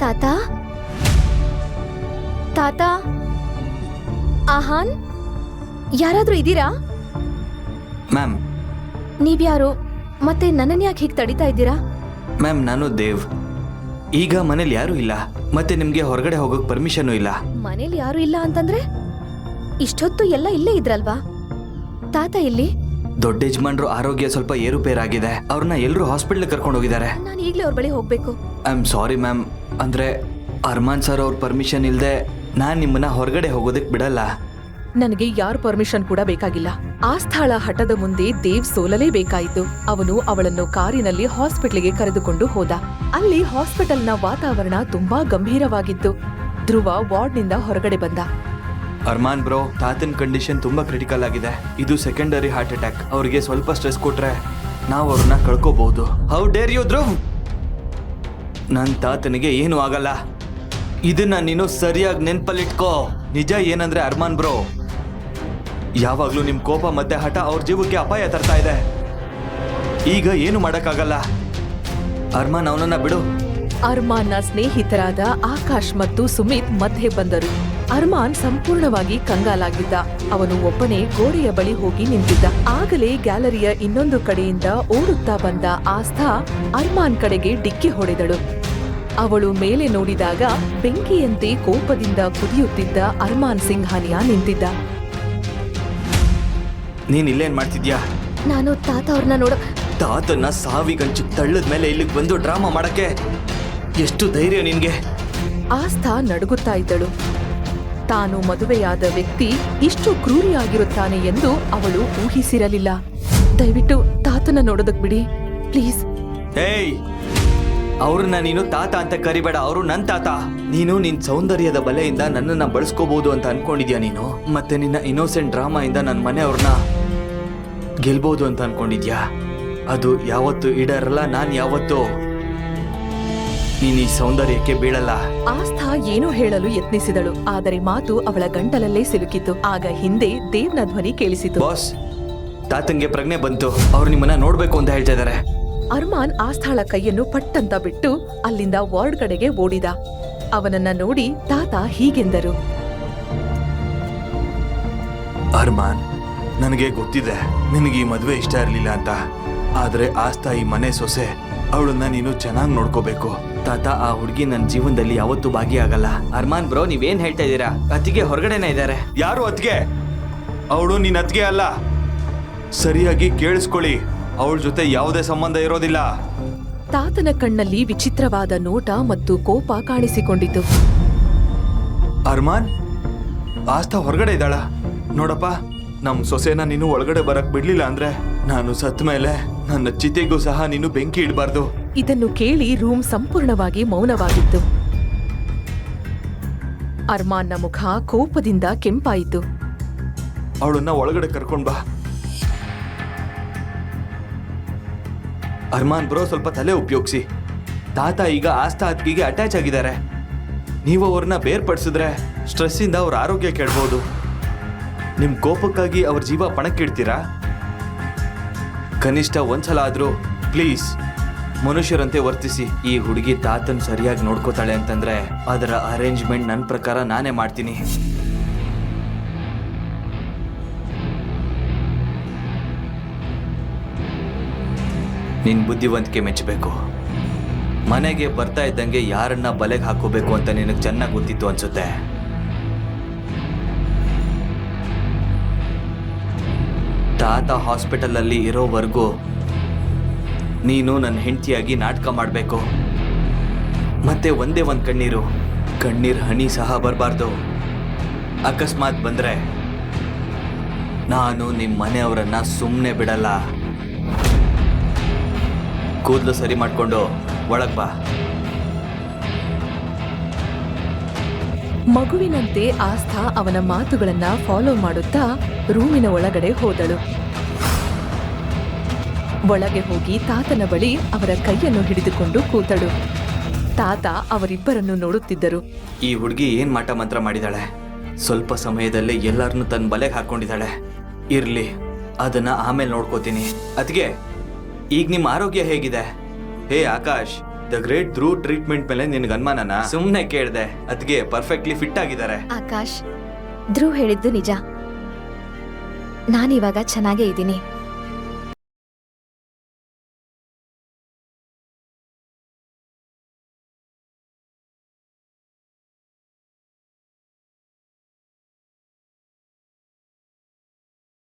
ತಾತ ತಾತ ಆಹಾನ್, ಯಾರಾದ್ರೂ ಇದ್ದೀರಾ? ಮ್ಯಾಮ್. ನೀವ್ಯಾರು? ಮತ್ತೆ ನನ್ನನ್ನು ಯಾಕೆ ಹೀಗೆ ತಡಿತಾ ಇದ್ದೀರಾ? ಮ್ಯಾಮ್, ನಾನು ದೇವ್. ಈಗ ಮನೇಲಿ ಯಾರೂ ಇಲ್ಲ, ಮತ್ತೆ ನಿಮ್ಗೆ ಹೊರಗಡೆ ಹೋಗೋಕ್ ಪರ್ಮಿಷನ್ ಇಲ್ಲ. ಮನೇಲಿ ಯಾರು ಇಲ್ಲ ಅಂತಂದ್ರೆ ಇಷ್ಟೊತ್ತು ಎಲ್ಲ ಇಲ್ಲೇ ಇದ್ರಲ್ವಾ? ತಾತ ಇಲ್ಲಿ? ದೊಡ್ಡ ಯಜಮಾನ್ರು ಆರೋಗ್ಯ ಸ್ವಲ್ಪ ಏರುಪೇರಾಗಿದೆ, ಅವ್ರನ್ನ ಎಲ್ಲರೂ ಹಾಸ್ಪಿಟಲ್ ಕರ್ಕೊಂಡು ಹೋಗಿದ್ದಾರೆ. ನಾನು ಈಗಲೇ ಅವ್ರ ಬಳಿ ಹೋಗ್ಬೇಕು. ಐ ಆಮ್ ಸಾರಿ ಮ್ಯಾಮ್, ಅಂದ್ರೆ ಅರ್ಮಾನ್ ಸರ್ ಅವ್ರ ಪರ್ಮಿಷನ್ ಇಲ್ಲದೆ ನಾನು ನಿಮ್ಮನ್ನ ಹೊರಗಡೆ ಹೋಗೋದಕ್ಕೆ ಬಿಡಲ್ಲ. ನನಗೆ ಯಾರ ಪರ್ಮಿಷನ್ ಕೂಡ ಬೇಕಾಗಿಲ್ಲ. ಆ ಸ್ಥಳ ಹಠದ ಮುಂದೆ ದೇವ್ ಸೋಲಲೇಬೇಕಾಯಿತು. ಅವನು ಅವಳನ್ನು ಕಾರಿನಲ್ಲಿ ಹಾಸ್ಪಿಟ್ಲಿಗೆ ಕರೆದುಕೊಂಡು ಹೋದ. ಅಲ್ಲಿ ಹಾಸ್ಪಿಟಲ್ನ ವಾತಾವರಣ ತುಂಬಾ ಗಂಭೀರವಾಗಿತ್ತು. ಧ್ರುವ ವಾರ್ಡ್ನಿಂದ ಹೊರಗಡೆ ಬಂದ. ಅರ್ಮಾನ್ ಬ್ರೋ, ತಾತನ್ ಕಂಡೀಷನ್ ತುಂಬಾ ಕ್ರಿಟಿಕಲ್ ಆಗಿದೆ. ಇದು ಸೆಕೆಂಡರಿ ಹಾರ್ಟ್ ಅಟ್ಯಾಕ್. ಅವ್ರಿಗೆ ಸ್ವಲ್ಪ ಸ್ಟ್ರೆಸ್ ಕೊಟ್ರೆ ನಾವು ಅವ್ರನ್ನ ಕಳ್ಕೋಬಹುದು. How dare you Dhruv? ನನ್ನ ತಾತನಿಗೆ ಏನು ಆಗಲ್ಲ. ಇದನ್ನ ನೀನು ಸರಿಯಾಗಿ ನೆನ್ಪಲ್ಲಿಟ್ಕೋ. ನಿಜ ಏನಂದ್ರೆ ಅರ್ಮಾನ್ ಬ್ರೋ, ಯಾವಾಗ್ಲೂ ನಿಮ್ ಕೋಪ ಮತ್ತೆ ಹಠ ಅವ್ರ ಜೀವಕ್ಕೆ ಅಪಾಯ ತರ್ತಾ ಇದೆ. ಈಗ ಏನು ಮಾಡಕ್ಕಾಗಲ್ಲ. ಅರ್ಮಾನ್, ಅವನನ್ನ ಬಿಡು. ಅರ್ಮಾನ್ನ ಸ್ನೇಹಿತರಾದ ಆಕಾಶ್ ಮತ್ತು ಸುಮಿತ್ ಮಧ್ಯೆ ಬಂದರು. ಅರ್ಮಾನ್ ಸಂಪೂರ್ಣವಾಗಿ ಕಂಗಾಲಾಗಿದ್ದ. ಅವನು ಒಬ್ಬನೇ ಗೋಡೆಯ ಬಳಿ ಹೋಗಿ ನಿಂತಿದ್ದ. ಆಗಲೇ ಗ್ಯಾಲರಿಯ ಇನ್ನೊಂದು ಕಡೆಯಿಂದ ಓಡುತ್ತಾ ಬಂದ ಆಸ್ಥಾ ಅರ್ಮಾನ್ ಕಡೆಗೆ ಡಿಕ್ಕಿ ಹೊಡೆದಳು. ಅವಳು ಮೇಲೆ ನೋಡಿದಾಗ ಬೆಂಕಿಯಂತೆ ಕೋಪದಿಂದ ಕುದಿಯುತ್ತಿದ್ದ ಅರ್ಮಾನ್ ಸಿಂಘಾನಿಯಾ ನಿಂತಿದ್ದ. ನೀನ್ ಇಲ್ಲೇನ್ ಮಾಡ್ತಿದ್ಯಾ? ನಾನು ತಾತ ಅವ್ರನ್ನ ನೋಡ. ತಾತನ್ನ ಸಾವಿಗಂಚು ತಳ್ಳದ ಮೇಲೆ ಇಲ್ಲಿಗೆ ಬಂದು ಡ್ರಾಮಾ ಮಾಡಕ್ಕೆ ಎಷ್ಟು ಧೈರ್ಯ ನಿನ್ಗೆ? ಆಸ್ಥಾ ನಡುಗುತ್ತಾ ಇದ್ದಳು. ತಾನು ಮದುವೆಯಾದ ವ್ಯಕ್ತಿ ಇಷ್ಟು ಕ್ರೂರಿಯಾಗಿರುತ್ತಾನೆ ಎಂದು ಅವಳು ಊಹಿಸಿರಲಿಲ್ಲ. ದಯವಿಟ್ಟು ತಾತನ ನೋಡೋದಕ್ ಬಿಡಿ ಪ್ಲೀಸ್. ಏಯ್, ಅವ್ರನ್ನ ನೀನು ತಾತ ಅಂತ ಕರಿಬೇಡ. ಅವರು ನನ್ ತಾತ. ನೀನು ನಿನ್ ಸೌಂದರ್ಯದ ಬಲೆಯಿಂದ ನನ್ನನ್ನ ಬಳಸ್ಕೋಬಹುದು ಅಂತ ಅನ್ಕೊಂಡಿದ್ಯಾ ನೀನು? ಮತ್ತೆ ನಿನ್ನ ಇನ್ನೋಸೆಂಟ್ ಡ್ರಾಮಾ ಇಂದ ನನ್ನ ಮನೆಯವ್ರನ್ನ ಗೆಲ್ಬಹುದು ಅಂತ ಅನ್ಕೊಂಡಿದ್ಯಾ? ಅದು ಯಾವತ್ತು ಈಡೇರಲ್ಲ. ನಾನ್ ಯಾವತ್ತು ನೀನ್ ಈ ಸೌಂದರ್ಯಕ್ಕೆ ಬೀಳಲ್ಲ. ಆಸ್ಥಾ ಏನೋ ಹೇಳಲು ಯತ್ನಿಸಿದಳು, ಆದರೆ ಮಾತು ಅವಳ ಗಂಟಲಲ್ಲೇ ಸಿಲುಕಿತು. ಆಗ ಹಿಂದೆ ದೇವ್ನ ಧ್ವನಿ ಕೇಳಿಸಿತು. ಬಾಸ್, ತಾತಂಗೆ ಪ್ರಜ್ಞೆ ಬಂತು. ಅವ್ರು ನಿಮ್ಮನ್ನ ನೋಡ್ಬೇಕು ಅಂತ ಹೇಳ್ತಾ ಇದಾರೆ. ಅರ್ಮಾನ್ ಆಸ್ಥಾಳ ಕೈಯನ್ನು ಪಟ್ಟಂತ ಬಿಟ್ಟು ಅಲ್ಲಿಂದ ವಾರ್ಡ್ ಕಡೆಗೆ ಓಡಿದ. ಅವನನ್ನ ನೋಡಿ ತಾತ ಹೀಗೆಂದರು. ಅರ್ಮಾನ್, ನನಗೆ ಗೊತ್ತಿದೆ ನಿನಗೆ ಈ ಮದುವೆ ಇಷ್ಟ ಇರಲಿಲ್ಲ ಅಂತ. ಆದ್ರೆ ಆಸ್ಥಾ ಈ ಮನೆ ಸೊಸೆ. ಅವಳನ್ನ ನೀನು ಚೆನ್ನಾಗಿ ನೋಡ್ಕೋಬೇಕು. ತಾತ, ಆ ಹುಡುಗಿ ನನ್ನ ಜೀವನದಲ್ಲಿ ಯಾವತ್ತೂ ಭಾಗಿಯಾಗಲ್ಲ. ಅರ್ಮಾನ್ ಬ್ರೋ, ನೀವೇನ್ ಹೇಳ್ತಾ ಇದ್ದೀರಾ? ಅತ್ತಿಗೆ ಹೊರಗಡೆನೇ ಇದ್ದಾರೆ. ಯಾರು ಅತ್ತಿಗೆ? ಅವಳು ನಿನ್ನ ಅತ್ತಿಗೆ ಅಲ್ಲ. ಸರಿಯಾಗಿ ಕೇಳಿಸ್ಕೊಳ್ಳಿ, ಅವಳ ಜೊತೆ ಯಾವುದೇ ಸಂಬಂಧ ಇರೋದಿಲ್ಲ. ತಾತನ ಕಣ್ಣಲ್ಲಿ ವಿಚಿತ್ರವಾದ ನೋಟ ಮತ್ತು ಕೋಪ ಕಾಣಿಸಿಕೊಂಡಿತು. ಅರ್ಮಾನ್, ಆಸ್ಥಾ ಹೊರಗಡೆ ಇದ್ದಾಳ. ನೋಡಪ್ಪ, ನಮ್ ಸೊಸೆನ ನೀನು ಒಳಗಡೆ ಬರಕ್ ಬಿಡ್ಲಿಲ್ಲ ಅಂದ್ರೆ ನಾನು ಸತ್ತ ಮೇಲೆ ನನ್ನ ಚಿತೆಗೂ ಸಹ ನೀನು ಬೆಂಕಿ ಇಡಬಾರ್ದು. ಇದನ್ನು ಕೇಳಿ ರೂಮ್ ಸಂಪೂರ್ಣವಾಗಿ ಮೌನವಾಗಿತ್ತು. ಅರ್ಮಾನ್ನ ಮುಖ ಕೋಪದಿಂದ ಕೆಂಪಾಯಿತು. ಅವಳನ್ನ ಒಳಗಡೆ ಕರ್ಕೊಂಡ್ ಬಾ. ಅರ್ಮಾನ್ ಬ್ರೋ, ಸ್ವಲ್ಪ ತಲೆ ಉಪಯೋಗಿಸಿ. ತಾತ ಈಗ ಆಸ್ಥಾ ಅತ್ತಿಗೆಗೆ ಅಟ್ಯಾಚ್ ಆಗಿದ್ದಾರೆ. ನೀವು ಅವ್ರನ್ನ ಬೇರ್ಪಡಿಸಿದ್ರೆ ಸ್ಟ್ರೆಸ್ ಇಂದ ಅವ್ರ ಆರೋಗ್ಯ ಕೆಡಬಹುದು. ನಿಮ್ ಕೋಪಕ್ಕಾಗಿ ಅವ್ರ ಜೀವ ಪಣಕ್ಕಿಡ್ತೀರಾ? ಕನಿಷ್ಠ ಒಂದ್ಸಲ ಆದ್ರೂ ಪ್ಲೀಸ್ ಮನುಷ್ಯರಂತೆ ವರ್ತಿಸಿ. ಈ ಹುಡುಗಿ ತಾತನ್ ಸರಿಯಾಗಿ ನೋಡ್ಕೋತಾಳೆ ಅಂತಂದ್ರೆ ಅದರ ಅರೇಂಜ್ಮೆಂಟ್ ನನ್ನ ಪ್ರಕಾರ ನಾನೇ ಮಾಡ್ತೀನಿ. ನಿನ್ ಬುದ್ಧಿವಂತಿಕೆ ಮೆಚ್ಚಬೇಕು. ಮನೆಗೆ ಬರ್ತಾ ಇದ್ದಂಗೆ ಯಾರನ್ನ ಬಲೆಗೆ ಹಾಕೋಬೇಕು ಅಂತ ನಿನಗೆ ಚೆನ್ನಾಗಿ ಗೊತ್ತಿತ್ತು ಅನ್ಸುತ್ತೆ. ತಾತ ಹಾಸ್ಪಿಟಲ್ ಅಲ್ಲಿ ಇರೋವರೆಗೂ ನೀನು ನನ್ನ ಹೆಂಡತಿಯಾಗಿ ನಾಟಕ ಮಾಡಬೇಕು. ಮತ್ತೆ ಒಂದೇ ಒಂದು ಕಣ್ಣೀರ್ ಹನಿ ಸಹ ಬರಬಾರ್ದು. ಅಕಸ್ಮಾತ್ ಬಂದ್ರೆ ನಾನು ನಿಮ್ಮ ಮನೆಯವರನ್ನ ಸುಮ್ಮನೆ ಬಿಡಲ್ಲ. ಕೂದಲು ಸರಿ ಮಾಡ್ಕೊಂಡು ಒಳಗ್ ಬಾ. ಮಗುವಿನಂತೆ ಆಸ್ಥಾ ಅವನ ಮಾತುಗಳನ್ನ ಫಾಲೋ ಮಾಡುತ್ತಾ ರೂಮಿನ ಒಳಗಡೆ ಹೋದಳು. ಒಳಗೆ ಹೋಗಿ ತಾತನ ಬಳಿ ಅವರ ಕೈಯನ್ನು ಹಿಡಿದುಕೊಂಡು ಕೂತಳು. ತಾತ ಅವರಿಬ್ಬರನ್ನು ನೋಡುತ್ತಿದ್ದರು. ಈ ಹುಡುಗಿ ಏನ್ ಮಾಟ ಮಂತ್ರ ಮಾಡಿದಾಳೆ? ಸ್ವಲ್ಪ ಸಮಯದಲ್ಲೇ ಎಲ್ಲರನ್ನು ತನ್ನ ಬಲೆಗೆ ಹಾಕೊಂಡಿದ್ದಾಳೆ. ಇರ್ಲಿ, ಅದನ್ನ ಆಮೇಲೆ ನೋಡ್ಕೋತೀನಿ. ಅದ್ಗೆ ಈಗ ನಿಮ್ಮ ಆರೋಗ್ಯ ಹೇಗಿದೆ? Hey Akash, the great Dhruv treatment ಮೇಲೆ ನಿನ್ಗೆ ಅನುಮಾನನ? ಸುಮ್ನೆ ಕೇಳ್ದೆ, ಅದ್ಗೆ ಪರ್ಫೆಕ್ಟ್ಲಿ ಫಿಟ್ ಆಗಿದ್ದಾರೆ. ಆಕಾಶ್, ಧ್ರುವ್ ಹೇಳಿದ್ದು ನಿಜ. ನಾನಿವಾಗ ಚೆನ್ನಾಗೇ ಇದ್ದೀನಿ.